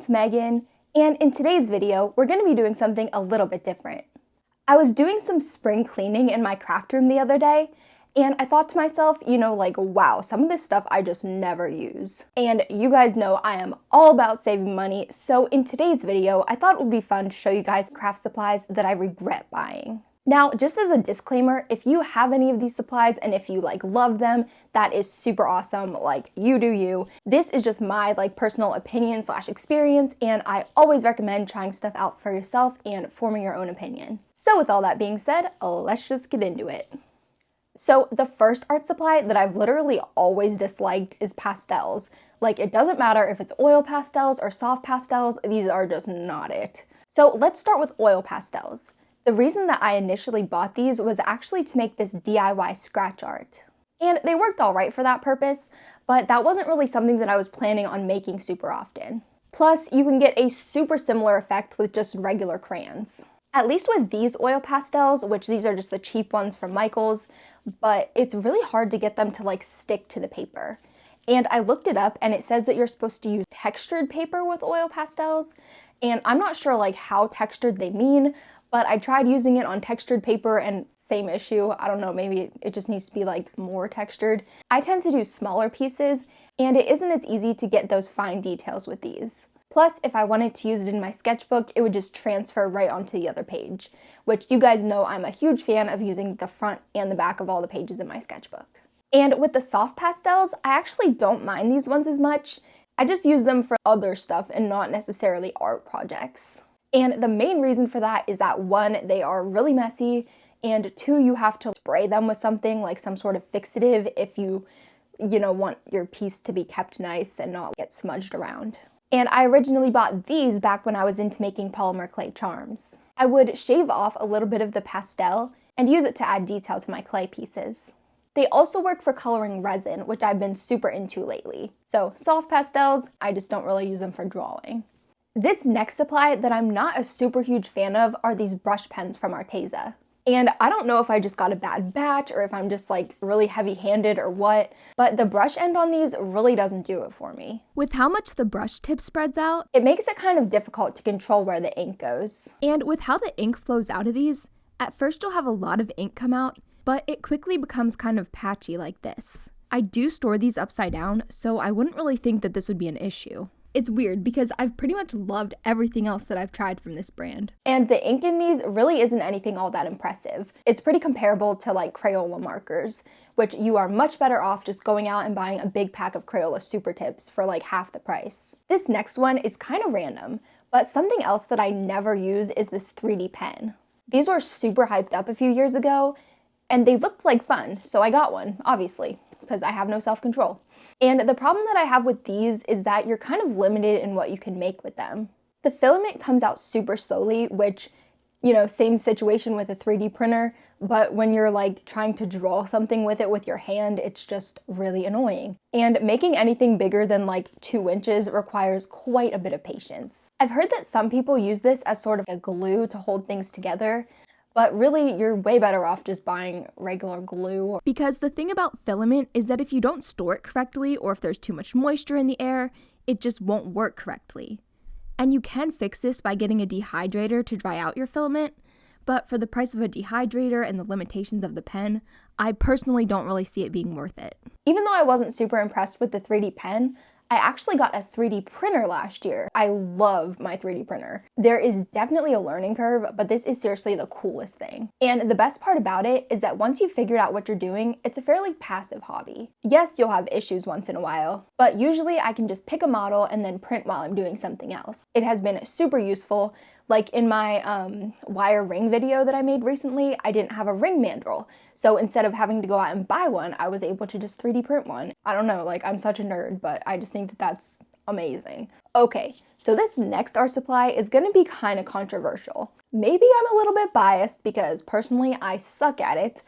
it's Megan, and in today's video, we're going to be doing something a little bit different. I was doing some spring cleaning in my craft room the other day, and I thought to myself, wow, some of this stuff I just never use. And you guys know I am all about saving money, so in today's video, I thought it would be fun to show you guys craft supplies that I regret buying. Now, just as a disclaimer, if you have any of these supplies and if you love them, that is super awesome, you do you. This is just my personal opinion / experience, and I always recommend trying stuff out for yourself and forming your own opinion. So with all that being said, let's just get into it. So the first art supply that I've literally always disliked is pastels. It doesn't matter if it's oil pastels or soft pastels, these are just not it. So let's start with oil pastels. The reason that I initially bought these was actually to make this DIY scratch art. And they worked all right for that purpose, but that wasn't really something that I was planning on making super often. Plus, you can get a super similar effect with just regular crayons. At least with these oil pastels, which these are just the cheap ones from Michael's, but it's really hard to get them to stick to the paper. And I looked it up and it says that you're supposed to use textured paper with oil pastels, and I'm not sure how textured they mean, but I tried using it on textured paper and same issue. I don't know, maybe it just needs to be more textured. I tend to do smaller pieces and it isn't as easy to get those fine details with these. Plus, if I wanted to use it in my sketchbook, it would just transfer right onto the other page, which you guys know I'm a huge fan of using the front and the back of all the pages in my sketchbook. And with the soft pastels, I actually don't mind these ones as much. I just use them for other stuff and not necessarily art projects. And the main reason for that is that 1, they are really messy, and 2, you have to spray them with something like some sort of fixative if you want your piece to be kept nice and not get smudged around. And I originally bought these back when I was into making polymer clay charms. I would shave off a little bit of the pastel and use it to add detail to my clay pieces. They also work for coloring resin, which I've been super into lately. So soft pastels, I just don't really use them for drawing. This next supply that I'm not a super huge fan of are these brush pens from Arteza. And I don't know if I just got a bad batch or if I'm just really heavy-handed or what, but the brush end on these really doesn't do it for me. With how much the brush tip spreads out, it makes it kind of difficult to control where the ink goes. And with how the ink flows out of these, at first you'll have a lot of ink come out, but it quickly becomes kind of patchy like this. I do store these upside down, so I wouldn't really think that this would be an issue. It's weird because I've pretty much loved everything else that I've tried from this brand. And the ink in these really isn't anything all that impressive. It's pretty comparable to Crayola markers, which you are much better off just going out and buying a big pack of Crayola Super Tips for half the price. This next one is kind of random, but something else that I never use is this 3D pen. These were super hyped up a few years ago, and they looked like fun, so I got one, obviously, because I have no self-control. And the problem that I have with these is that you're kind of limited in what you can make with them. The filament comes out super slowly, which, same situation with a 3D printer, but when you're trying to draw something with it with your hand, it's just really annoying. And making anything bigger than 2 inches requires quite a bit of patience. I've heard that some people use this as sort of a glue to hold things together, but really, you're way better off just buying regular glue. Because the thing about filament is that if you don't store it correctly or if there's too much moisture in the air, it just won't work correctly. And you can fix this by getting a dehydrator to dry out your filament, but for the price of a dehydrator and the limitations of the pen, I personally don't really see it being worth it. Even though I wasn't super impressed with the 3D pen, I actually got a 3D printer last year. I love my 3D printer. There is definitely a learning curve, but this is seriously the coolest thing. And the best part about it is that once you've figured out what you're doing, it's a fairly passive hobby. Yes, you'll have issues once in a while, but usually I can just pick a model and then print while I'm doing something else. It has been super useful. In my wire ring video that I made recently, I didn't have a ring mandrel. So instead of having to go out and buy one, I was able to just 3D print one. I don't know, I'm such a nerd, but I just think that that's amazing. Okay, so this next art supply is gonna be kind of controversial. Maybe I'm a little bit biased because personally I suck at it,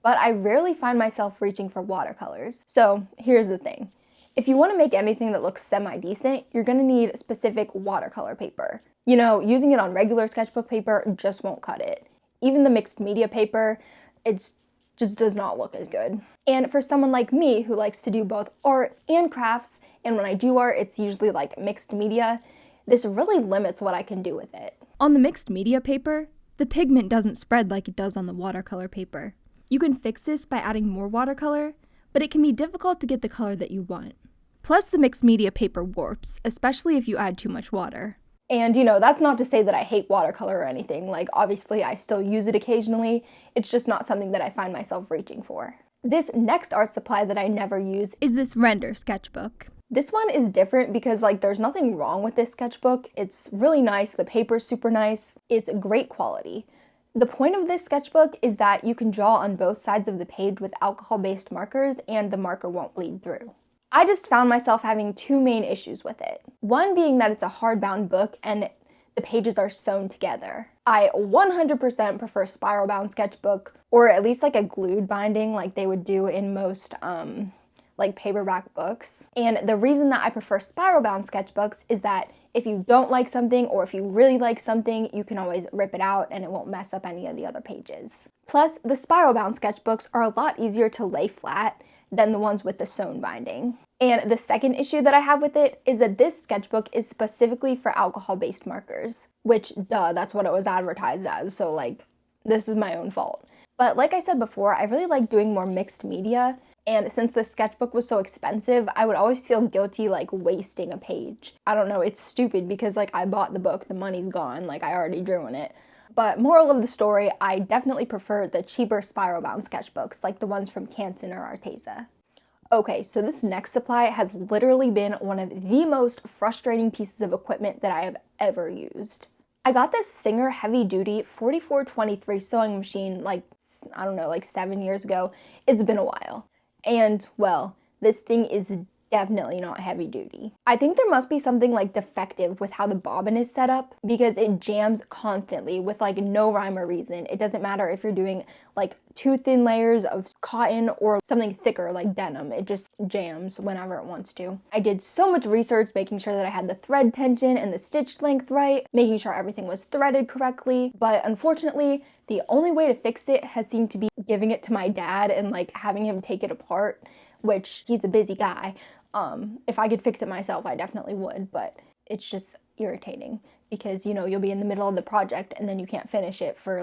but I rarely find myself reaching for watercolors. So here's the thing. If you want to make anything that looks semi-decent, you're gonna need specific watercolor paper. Using it on regular sketchbook paper just won't cut it. Even the mixed media paper, it just does not look as good. And for someone like me who likes to do both art and crafts, and when I do art, it's usually mixed media, this really limits what I can do with it. On the mixed media paper, the pigment doesn't spread like it does on the watercolor paper. You can fix this by adding more watercolor, but it can be difficult to get the color that you want. Plus, the mixed media paper warps, especially if you add too much water. And that's not to say that I hate watercolor or anything. Like, obviously I still use it occasionally. It's just not something that I find myself reaching for. This next art supply that I never use is this render sketchbook. This one is different because there's nothing wrong with this sketchbook. It's really nice, the paper's super nice, it's great quality. The point of this sketchbook is that you can draw on both sides of the page with alcohol-based markers and the marker won't bleed through. I just found myself having two main issues with it. One being that it's a hardbound book and the pages are sewn together. I 100% prefer spiral-bound sketchbook, or at least a glued binding like they would do in most paperback books. And the reason that I prefer spiral-bound sketchbooks is that if you don't like something or if you really like something, you can always rip it out and it won't mess up any of the other pages. Plus, the spiral-bound sketchbooks are a lot easier to lay flat than the ones with the sewn binding. And the second issue that I have with it is that this sketchbook is specifically for alcohol-based markers, which, duh, that's what it was advertised as, so this is my own fault. But like I said before, I really like doing more mixed media, and since the sketchbook was so expensive, I would always feel guilty wasting a page. I don't know, it's stupid because I bought the book, the money's gone, I already drew in it. But moral of the story, I definitely prefer the cheaper spiral-bound sketchbooks, like the ones from Canson or Arteza. Okay, so this next supply has literally been one of the most frustrating pieces of equipment that I have ever used. I got this Singer heavy-duty 4423 sewing machine 7 years ago. It's been a while. And, well, this thing is definitely not heavy duty. I think there must be something defective with how the bobbin is set up because it jams constantly with no rhyme or reason. It doesn't matter if you're doing two thin layers of cotton or something thicker like denim. It just jams whenever it wants to. I did so much research making sure that I had the thread tension and the stitch length right, making sure everything was threaded correctly, but unfortunately, the only way to fix it has seemed to be giving it to my dad and having him take it apart, which he's a busy guy. If I could fix it myself, I definitely would, but it's just irritating because, you'll be in the middle of the project and then you can't finish it for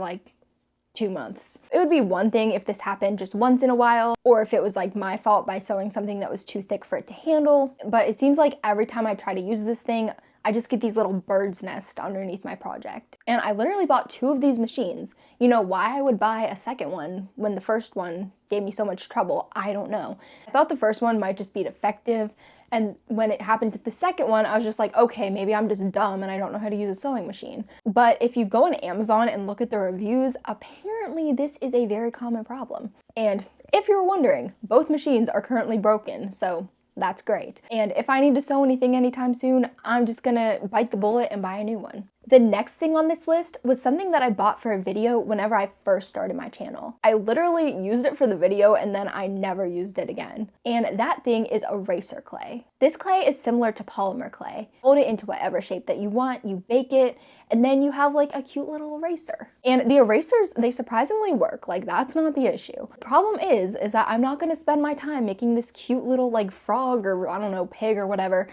2 months. It would be one thing if this happened just once in a while, or if it was my fault by sewing something that was too thick for it to handle, but it seems like every time I try to use this thing, I just get these little bird's nests underneath my project. And I literally bought 2 of these machines. Why I would buy a second one when the first one gave me so much trouble, I don't know. I thought the first one might just be defective, and when it happened to the second one, I was just okay, maybe I'm just dumb and I don't know how to use a sewing machine. But if you go on Amazon and look at the reviews, apparently this is a very common problem. And if you're wondering, both machines are currently broken, so that's great. And if I need to sew anything anytime soon, I'm just gonna bite the bullet and buy a new one. The next thing on this list was something that I bought for a video whenever I first started my channel. I literally used it for the video and then I never used it again. And that thing is eraser clay. This clay is similar to polymer clay. Fold it into whatever shape that you want, you bake it, and then you have a cute little eraser. And the erasers, they surprisingly work. That's not the issue. The problem is that I'm not gonna spend my time making this cute little frog or I don't know, pig or whatever,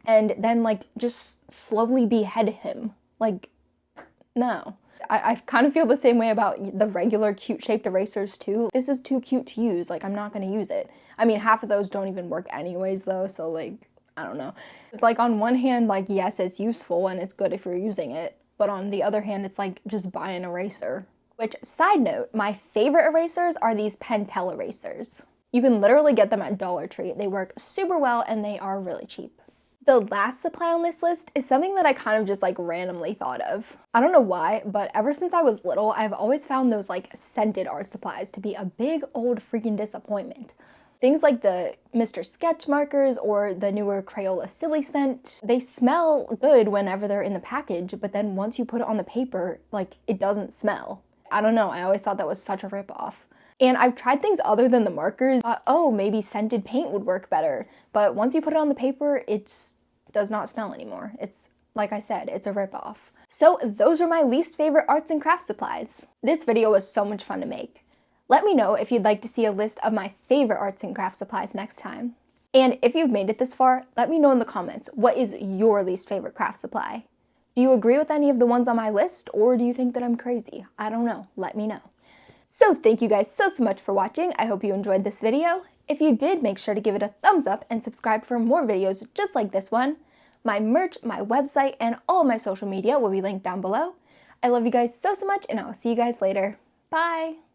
and then just slowly behead him. No. I kind of feel the same way about the regular cute shaped erasers too. This is too cute to use, I'm not gonna use it. I mean, half of those don't even work anyways though, so I don't know. It's on one hand, yes, it's useful and it's good if you're using it, but on the other hand, it's just buy an eraser. Which, side note, my favorite erasers are these Pentel erasers. You can literally get them at Dollar Tree. They work super well and they are really cheap. The last supply on this list is something that I kind of just randomly thought of. I don't know why, but ever since I was little, I've always found those scented art supplies to be a big old freaking disappointment. Things like the Mr. Sketch markers or the newer Crayola Silly scent, they smell good whenever they're in the package, but then once you put it on the paper, it doesn't smell. I don't know, I always thought that was such a ripoff. And I've tried things other than the markers. Oh, maybe scented paint would work better. But once you put it on the paper, it does not smell anymore. It's, like I said, it's a ripoff. So those are my least favorite arts and crafts supplies. This video was so much fun to make. Let me know if you'd like to see a list of my favorite arts and crafts supplies next time. And if you've made it this far, let me know in the comments, what is your least favorite craft supply? Do you agree with any of the ones on my list, or do you think that I'm crazy? I don't know. Let me know. So thank you guys so much for watching. I hope you enjoyed this video. If you did, make sure to give it a thumbs up and subscribe for more videos just like this one. My merch, my website, and all my social media will be linked down below. I love you guys so much, and I will see you guys later. Bye!